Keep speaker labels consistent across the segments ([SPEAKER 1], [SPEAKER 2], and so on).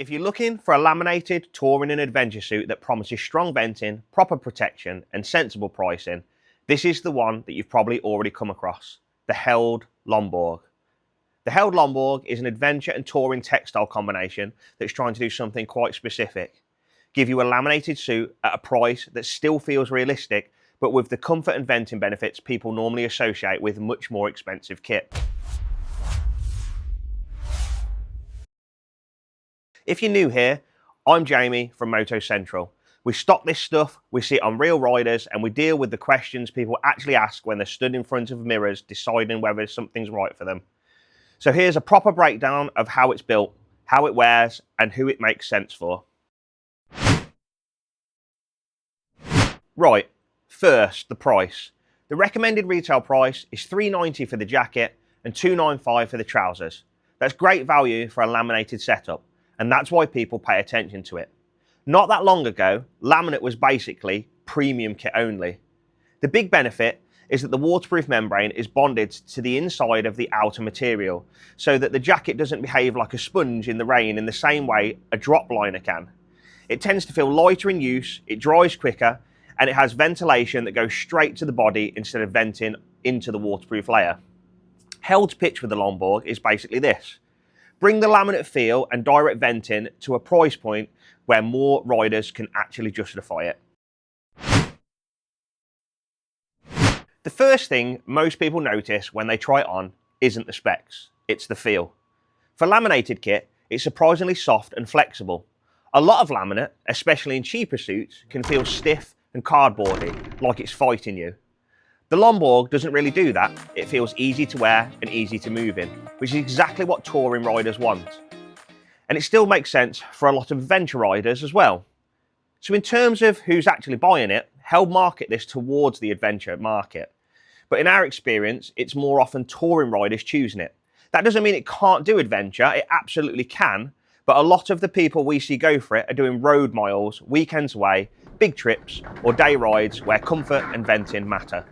[SPEAKER 1] If you're looking for a laminated touring and adventure suit that promises strong venting, proper protection and sensible pricing, this is the one that you've probably already come across, the Held Lonborg. The Held Lonborg is an adventure and touring textile combination that's trying to do something quite specific. Give you a laminated suit at a price that still feels realistic, but with the comfort and venting benefits people normally associate with much more expensive kit. If you're new here, I'm Jamie from Moto Central. We stock this stuff, we see it on real riders, and we deal with the questions people actually ask when they're stood in front of mirrors deciding whether something's right for them. So here's a proper breakdown of how it's built, how it wears, and who it makes sense for. Right, first, the price. The recommended retail price is $390 for the jacket and $295 for the trousers. That's great value for a laminated setup, and that's why people pay attention to it. Not that long ago, laminate was basically premium kit only. The big benefit is that the waterproof membrane is bonded to the inside of the outer material, so that the jacket doesn't behave like a sponge in the rain in the same way a drop liner can. It tends to feel lighter in use, it dries quicker, and it has ventilation that goes straight to the body instead of venting into the waterproof layer. Held's pitch with the Lonborg is basically this: bring the laminate feel and direct venting to a price point where more riders can actually justify it. The first thing most people notice when they try it on isn't the specs, it's the feel. For laminated kit, it's surprisingly soft and flexible. A lot of laminate, especially in cheaper suits, can feel stiff and cardboardy, like it's fighting you. The Lonborg doesn't really do that. It feels easy to wear and easy to move in, which is exactly what touring riders want. And it still makes sense for a lot of adventure riders as well. So in terms of who's actually buying it, Held market this towards the adventure market. But in our experience, it's more often touring riders choosing it. That doesn't mean it can't do adventure, it absolutely can, but a lot of the people we see go for it are doing road miles, weekends away, big trips, or day rides where comfort and venting matter.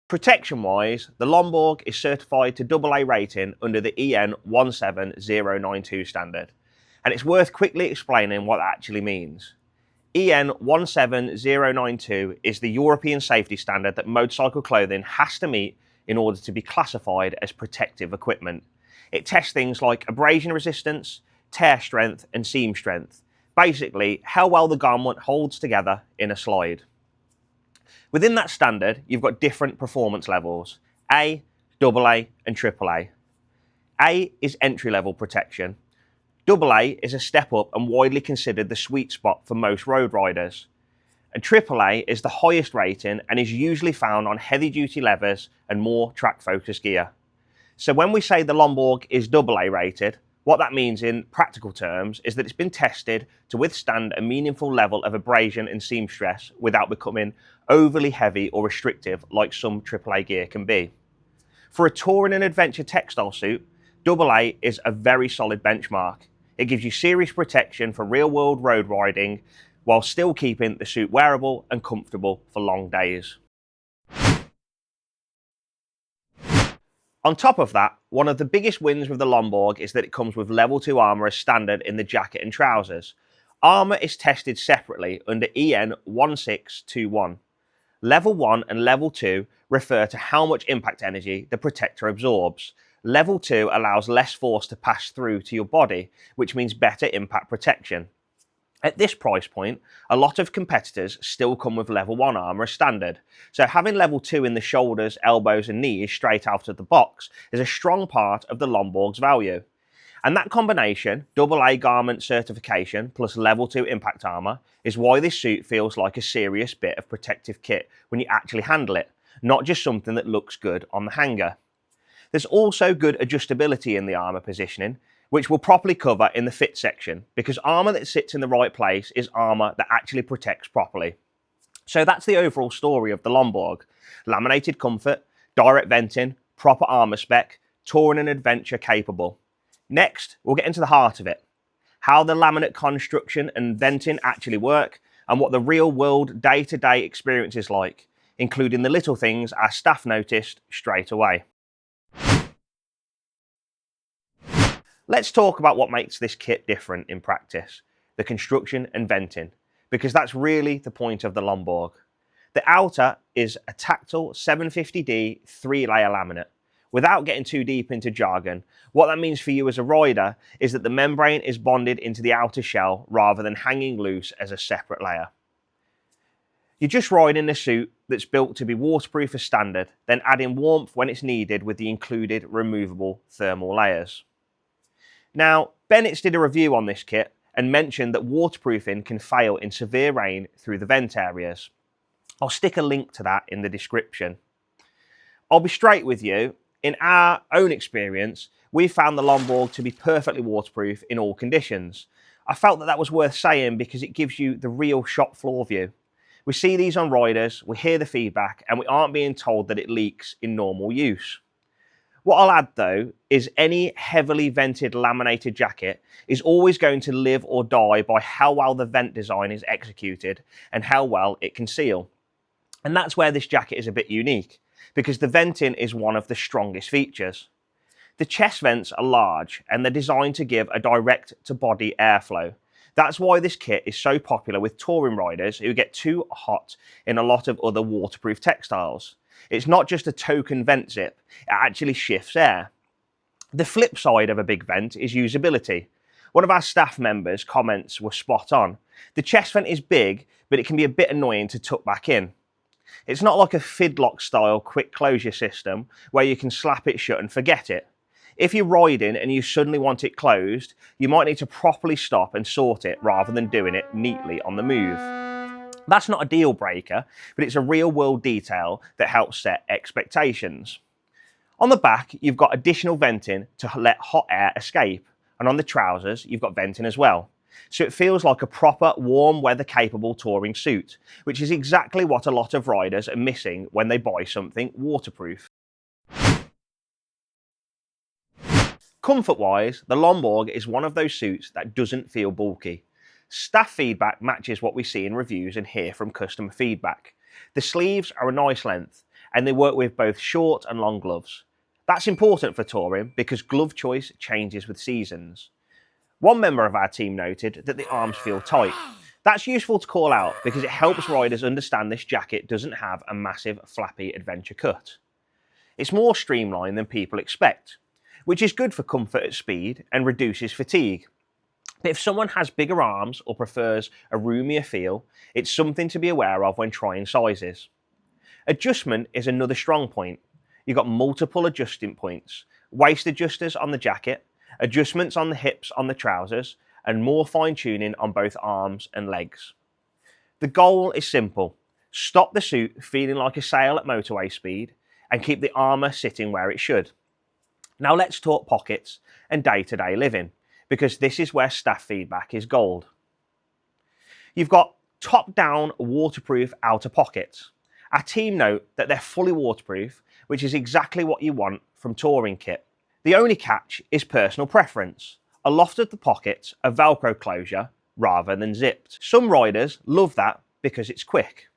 [SPEAKER 1] Protection-wise, the Lonborg is certified to AA rating under the EN 17092 standard, and it's worth quickly explaining what that actually means. EN 17092 is the European safety standard that motorcycle clothing has to meet in order to be classified as protective equipment. It tests things like abrasion resistance, tear strength, and seam strength. Basically, how well the garment holds together in a slide. Within that standard, you've got different performance levels: A, AA, and AAA. A is entry-level protection. AA is a step up and widely considered the sweet spot for most road riders. And AAA is the highest rating and is usually found on heavy-duty leathers and more track-focused gear. So when we say the Lonborg is AA rated, what that means in practical terms is that it's been tested to withstand a meaningful level of abrasion and seam stress without becoming overly heavy or restrictive like some AAA gear can be. For a touring and adventure textile suit, AA is a very solid benchmark. It gives you serious protection for real-world road riding while still keeping the suit wearable and comfortable for long days. On top of that, one of the biggest wins with the Lonborg is that it comes with level 2 armour as standard in the jacket and trousers. Armour is tested separately under EN 1621. Level 1 and Level 2 refer to how much impact energy the protector absorbs. Level 2 allows less force to pass through to your body, which means better impact protection. At this price point, a lot of competitors still come with Level 1 armour as standard, so having Level 2 in the shoulders, elbows and knees straight out of the box is a strong part of the Lonborg's value. And that combination, AA garment certification plus Level 2 impact armour, is why this suit feels like a serious bit of protective kit when you actually handle it, not just something that looks good on the hanger. There's also good adjustability in the armour positioning, which we'll properly cover in the fit section, because armour that sits in the right place is armour that actually protects properly. So that's the overall story of the Lonborg: laminated comfort, direct venting, proper armour spec, touring and adventure capable. Next, we'll get into the heart of it: how the laminate construction and venting actually work, and what the real-world day-to-day experience is like, including the little things our staff noticed straight away. Let's talk about what makes this kit different in practice, the construction and venting, because that's really the point of the Lonborg. The outer is a tactile 750D 3-layer laminate. Without getting too deep into jargon, what that means for you as a rider is that the membrane is bonded into the outer shell rather than hanging loose as a separate layer. You're just riding a suit that's built to be waterproof as standard, then adding warmth when it's needed with the included removable thermal layers. Now, Bennett's did a review on this kit and mentioned that waterproofing can fail in severe rain through the vent areas. I'll stick a link to that in the description. I'll be straight with you. In our own experience, we found the Lonborg to be perfectly waterproof in all conditions. I felt that was worth saying because it gives you the real shop floor view. We see these on riders, we hear the feedback, and we aren't being told that it leaks in normal use. What I'll add though is any heavily vented laminated jacket is always going to live or die by how well the vent design is executed and how well it can seal. And that's where this jacket is a bit unique, because the venting is one of the strongest features. The chest vents are large and they're designed to give a direct to body airflow. That's why this kit is so popular with touring riders who get too hot in a lot of other waterproof textiles. It's not just a token vent zip, it actually shifts air. The flip side of a big vent is usability. One of our staff members' comments were spot on. The chest vent is big, but it can be a bit annoying to tuck back in. It's not like a fidlock style quick closure system where you can slap it shut and forget it. If you're riding and you suddenly want it closed, you might need to properly stop and sort it rather than doing it neatly on the move. That's not a deal breaker, but it's a real world detail that helps set expectations. On the back, you've got additional venting to let hot air escape, and on the trousers, you've got venting as well. So it feels like a proper warm weather capable touring suit, which is exactly what a lot of riders are missing when they buy something waterproof. Comfort-wise, the Lonborg is one of those suits that doesn't feel bulky. Staff feedback matches what we see in reviews and hear from customer feedback. The sleeves are a nice length, and they work with both short and long gloves. That's important for touring because glove choice changes with seasons. One member of our team noted that the arms feel tight. That's useful to call out because it helps riders understand this jacket doesn't have a massive flappy adventure cut. It's more streamlined than people expect, which is good for comfort at speed and reduces fatigue. But if someone has bigger arms or prefers a roomier feel, it's something to be aware of when trying sizes. Adjustment is another strong point. You've got multiple adjusting points, waist adjusters on the jacket, adjustments on the hips on the trousers, and more fine-tuning on both arms and legs. The goal is simple. Stop the suit feeling like a sail at motorway speed and keep the armour sitting where it should. Now let's talk pockets and day-to-day living, because this is where staff feedback is gold. You've got top-down waterproof outer pockets. Our team note that they're fully waterproof, which is exactly what you want from touring kit. The only catch is personal preference. A lot of the pockets are Velcro closure rather than zipped. Some riders love that because it's quick.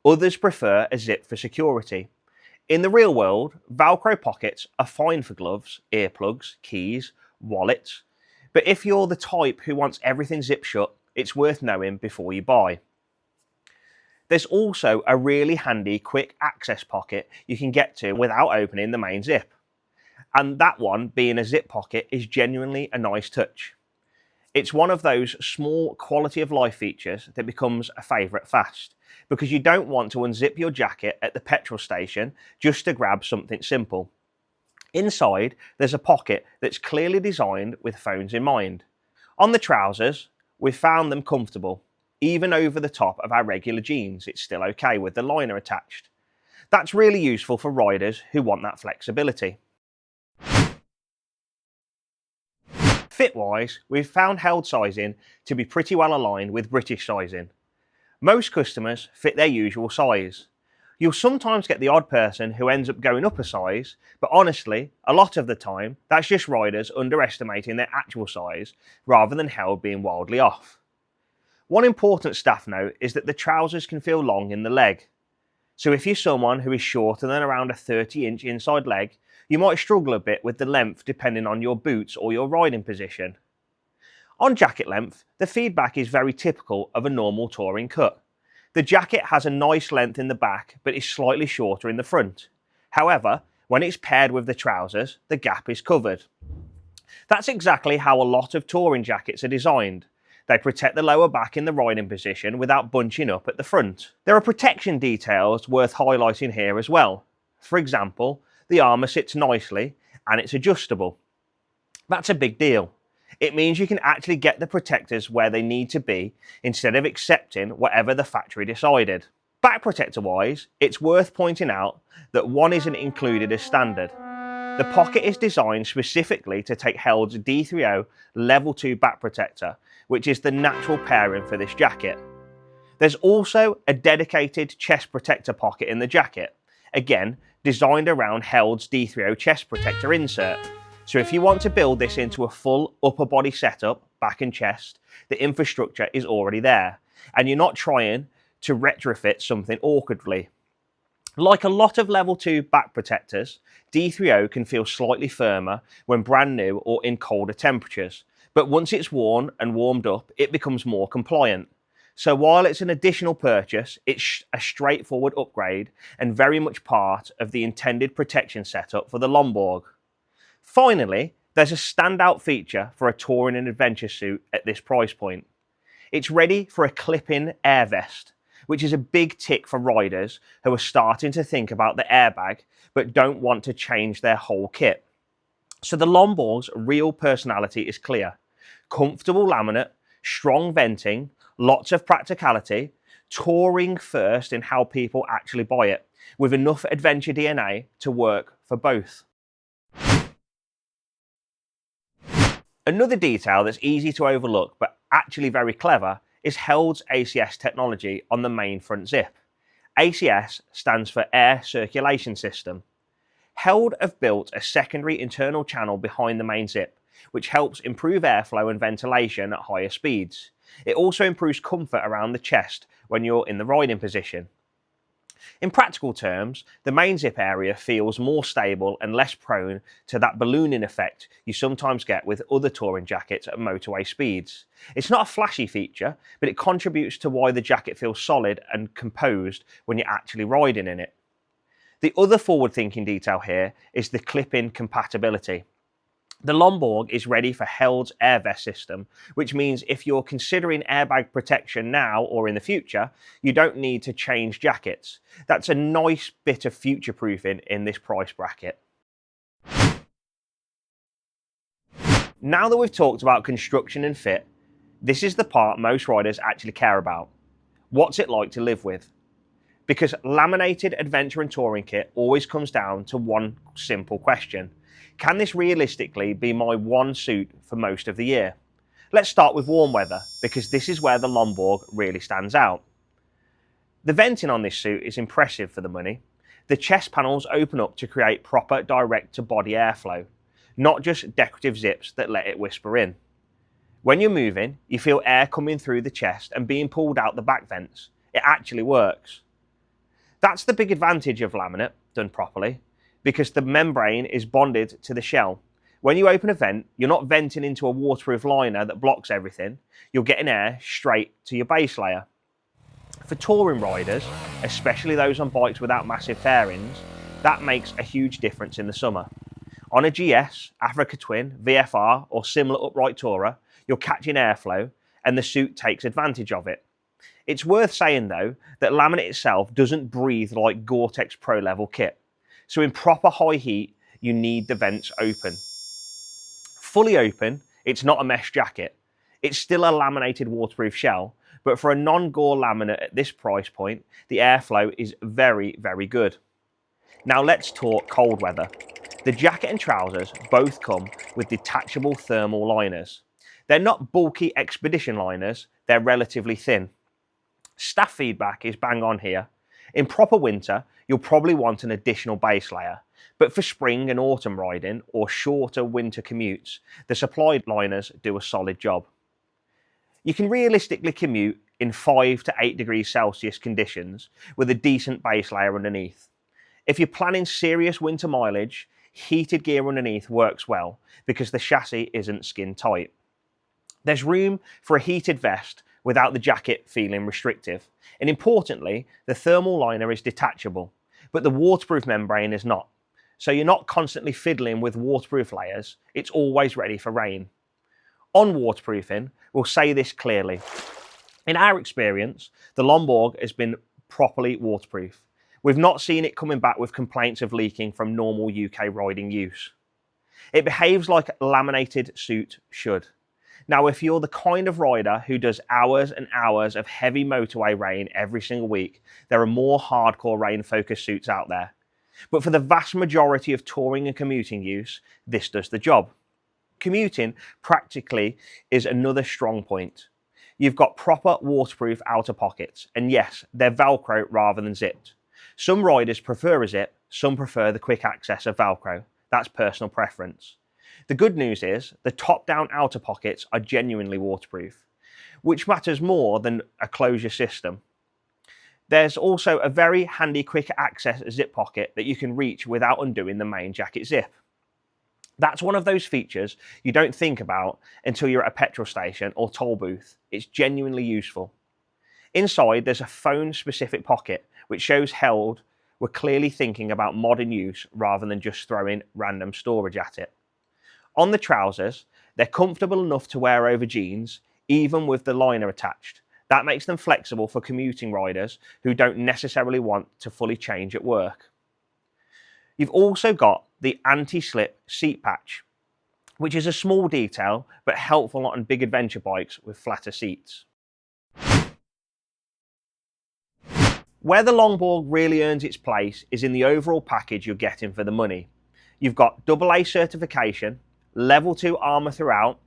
[SPEAKER 1] Others prefer a zip for security. In the real world, Velcro pockets are fine for gloves, earplugs, keys, wallets. But if you're the type who wants everything zipped shut, it's worth knowing before you buy. There's also a really handy quick access pocket you can get to without opening the main zip. And that one, being a zip pocket, is genuinely a nice touch. It's one of those small quality of life features that becomes a favourite fast, because you don't want to unzip your jacket at the petrol station just to grab something simple. Inside, there's a pocket that's clearly designed with phones in mind. On the trousers, we've found them comfortable. Even over the top of our regular jeans, it's still okay with the liner attached. That's really useful for riders who want that flexibility. Fit-wise, we've found Held sizing to be pretty well aligned with British sizing. Most customers fit their usual size. You'll sometimes get the odd person who ends up going up a size, but honestly, a lot of the time, that's just riders underestimating their actual size rather than Held being wildly off. One important staff note is that the trousers can feel long in the leg. So if you're someone who is shorter than around a 30-inch inside leg, You might struggle a bit with the length depending on your boots or your riding position. On jacket length, the feedback is very typical of a normal touring cut. The jacket has a nice length in the back but is slightly shorter in the front. However, when it's paired with the trousers, the gap is covered. That's exactly how a lot of touring jackets are designed. They protect the lower back in the riding position without bunching up at the front. There are protection details worth highlighting here as well. For example, the Armour sits nicely and it's adjustable. That's a big deal. It means you can actually get the protectors where they need to be instead of accepting whatever the factory decided. Back protector wise, it's worth pointing out that one isn't included as standard. The pocket is designed specifically to take Held's D30 Level 2 back protector, which is the natural pairing for this jacket. There's also a dedicated chest protector pocket in the jacket, again designed around Held's D30 chest protector insert. So if you want to build this into a full upper body setup, back and chest, the infrastructure is already there, and you're not trying to retrofit something awkwardly. Like a lot of level 2 back protectors, D30 can feel slightly firmer when brand new or in colder temperatures, but once it's worn and warmed up, it becomes more compliant. So while it's an additional purchase, it's a straightforward upgrade and very much part of the intended protection setup for the Lonborg. Finally, there's a standout feature for a touring and adventure suit at this price point. It's ready for a clip-in air vest, which is a big tick for riders who are starting to think about the airbag but don't want to change their whole kit. So the Lonborg's real personality is clear. Comfortable laminate, strong venting, lots of practicality, touring first in how people actually buy it, with enough adventure DNA to work for both. Another detail that's easy to overlook but actually very clever is Held's ACS technology on the main front zip. ACS stands for Air Circulation System. Held have built a secondary internal channel behind the main zip, which helps improve airflow and ventilation at higher speeds. It also improves comfort around the chest when you're in the riding position. In practical terms, the main zip area feels more stable and less prone to that ballooning effect you sometimes get with other touring jackets at motorway speeds. It's not a flashy feature, but it contributes to why the jacket feels solid and composed when you're actually riding in it. The other forward-thinking detail here is the clip-in compatibility. The Lonborg is ready for Held's air vest system, which means if you're considering airbag protection now or in the future, you don't need to change jackets. That's a nice bit of future-proofing in this price bracket. Now that we've talked about construction and fit, this is the part most riders actually care about. What's it like to live with? Because laminated adventure and touring kit always comes down to one simple question. Can this realistically be my one suit for most of the year? Let's start with warm weather, because this is where the Lonborg really stands out. The venting on this suit is impressive for the money. The chest panels open up to create proper direct-to-body airflow, not just decorative zips that let it whisper in. When you're moving, you feel air coming through the chest and being pulled out the back vents. It actually works. That's the big advantage of laminate done properly, because the membrane is bonded to the shell. When you open a vent, you're not venting into a waterproof liner that blocks everything. You're getting air straight to your base layer. For touring riders, especially those on bikes without massive fairings, that makes a huge difference in the summer. On a GS, Africa Twin, VFR or similar upright tourer, you're catching airflow and the suit takes advantage of it. It's worth saying though that laminate itself doesn't breathe like Gore-Tex Pro level kit. So in proper high heat, you need the vents open. Fully open, it's not a mesh jacket. It's still a laminated waterproof shell, but for a non-Gore laminate at this price point, the airflow is very, very good. Now let's talk cold weather. The jacket and trousers both come with detachable thermal liners. They're not bulky expedition liners, they're relatively thin. Staff feedback is bang on here. In proper winter, you'll probably want an additional base layer, but for spring and autumn riding or shorter winter commutes, the supplied liners do a solid job. You can realistically commute in 5 to 8 degrees Celsius conditions with a decent base layer underneath. If you're planning serious winter mileage, heated gear underneath works well because the chassis isn't skin tight. There's room for a heated vest without the jacket feeling restrictive. And importantly, the thermal liner is detachable, but the waterproof membrane is not. So you're not constantly fiddling with waterproof layers, it's always ready for rain. On waterproofing, we'll say this clearly. In our experience, the Lonborg has been properly waterproof. We've not seen it coming back with complaints of leaking from normal UK riding use. It behaves like a laminated suit should. Now, if you're the kind of rider who does hours and hours of heavy motorway rain every single week, there are more hardcore rain-focused suits out there. But for the vast majority of touring and commuting use, this does the job. Commuting practically is another strong point. You've got proper waterproof outer pockets, and yes, they're Velcro rather than zipped. Some riders prefer a zip, some prefer the quick access of Velcro. That's personal preference. The good news is the top-down outer pockets are genuinely waterproof, which matters more than a closure system. There's also a very handy quick access zip pocket that you can reach without undoing the main jacket zip. That's one of those features you don't think about until you're at a petrol station or toll booth. It's genuinely useful. Inside, there's a phone-specific pocket, which shows Held were clearly thinking about modern use rather than just throwing random storage at it. On the trousers, they're comfortable enough to wear over jeans, even with the liner attached. That makes them flexible for commuting riders who don't necessarily want to fully change at work. You've also got the anti-slip seat patch, which is a small detail but helpful on big adventure bikes with flatter seats. Where the Lonborg really earns its place is in the overall package you're getting for the money. You've got AA certification, level 2 Armour throughout,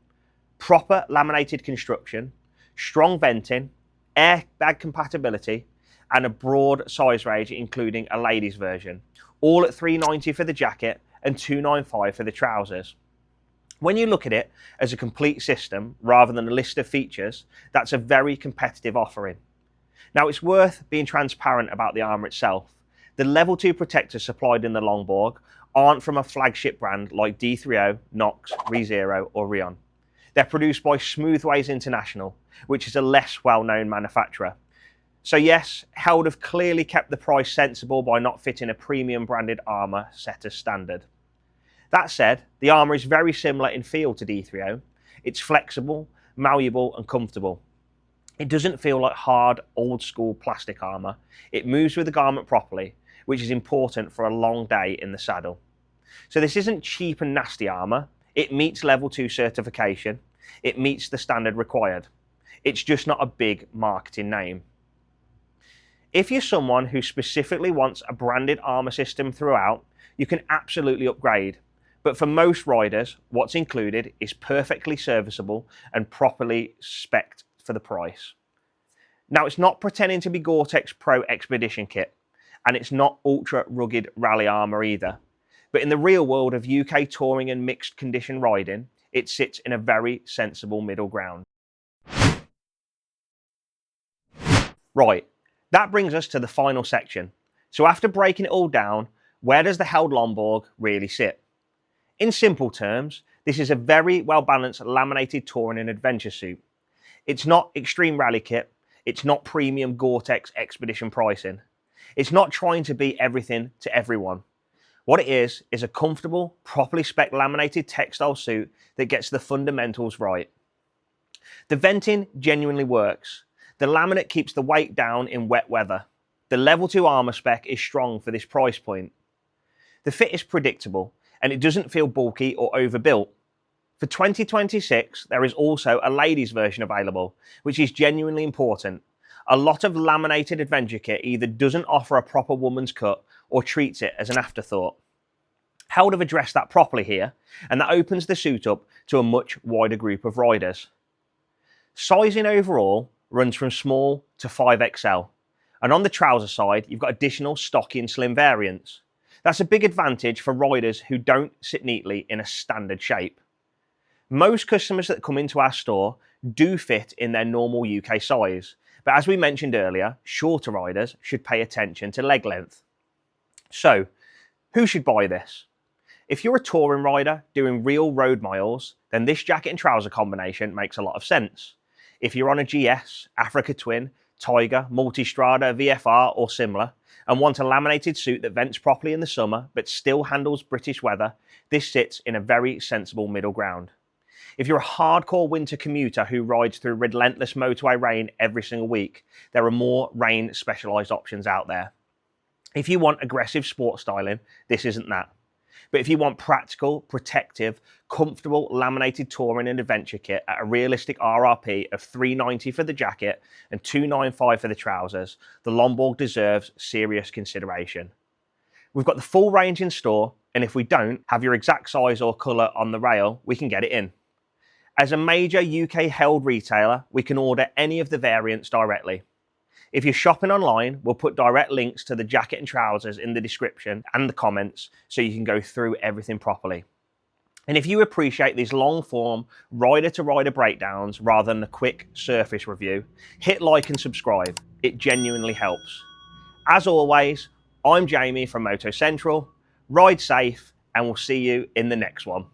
[SPEAKER 1] proper laminated construction, strong venting, airbag compatibility, and a broad size range including a ladies version, all at $390 for the jacket and $295 for the trousers. When you look at it as a complete system rather than a list of features, that's a very competitive offering. Now, it's worth being transparent about the Armour itself. The level 2 protectors supplied in the Lonborg aren't from a flagship brand like D3O, Nox, ReZero or Rion. They're produced by Smoothways International, which is a less well-known manufacturer. So yes, Held have clearly kept the price sensible by not fitting a premium branded Armour set as standard. That said, the Armour is very similar in feel to D3O. It's flexible, malleable and comfortable. It doesn't feel like hard, old-school plastic armour. It moves with the garment properly, which is important for a long day in the saddle. So this isn't cheap and nasty armour. It meets level 2 certification. It meets the standard required. It's just not a big marketing name. If you're someone who specifically wants a branded armour system throughout, you can absolutely upgrade. But for most riders, what's included is perfectly serviceable and properly spec'd for the price. Now, it's not pretending to be Gore-Tex Pro Expedition kit, and it's not ultra rugged rally armour either. But in the real world of UK touring and mixed condition riding, it sits in a very sensible middle ground. Right, that brings us to the final section. So after breaking it all down, where does the Held Lonborg really sit? In simple terms, this is a very well-balanced laminated touring and adventure suit. It's not extreme rally kit, it's not premium Gore-Tex Expedition pricing. It's not trying to be everything to everyone. What it is a comfortable, properly spec'd laminated textile suit that gets the fundamentals right. The venting genuinely works. The laminate keeps the weight down in wet weather. The level 2 armour spec is strong for this price point. The fit is predictable and it doesn't feel bulky or overbuilt. For 2026, there is also a ladies version available, which is genuinely important. A lot of laminated adventure kit either doesn't offer a proper woman's cut or treats it as an afterthought. Held have addressed that properly here, and that opens the suit up to a much wider group of riders. Sizing overall runs from small to 5XL, and on the trouser side, you've got additional stocky and slim variants. That's a big advantage for riders who don't sit neatly in a standard shape. Most customers that come into our store do fit in their normal UK size, but as we mentioned earlier, shorter riders should pay attention to leg length. So, who should buy this? If you're a touring rider doing real road miles, then this jacket and trouser combination makes a lot of sense. If you're on a GS, Africa Twin, Tiger, Multistrada, VFR or similar, and want a laminated suit that vents properly in the summer but still handles British weather, this sits in a very sensible middle ground. If you're a hardcore winter commuter who rides through relentless motorway rain every single week, there are more rain specialised options out there. If you want aggressive sport styling, this isn't that. But if you want practical, protective, comfortable laminated touring and adventure kit at a realistic RRP of $390 for the jacket and $295 for the trousers, the Lonborg deserves serious consideration. We've got the full range in store, and if we don't have your exact size or colour on the rail, we can get it in. As a major UK held retailer, we can order any of the variants directly. If you're shopping online, we'll put direct links to the jacket and trousers in the description and the comments so you can go through everything properly. And if you appreciate these long form rider to rider breakdowns rather than a quick surface review, hit like and subscribe. It genuinely helps. As always, I'm Jamie from Moto Central. Ride safe and we'll see you in the next one.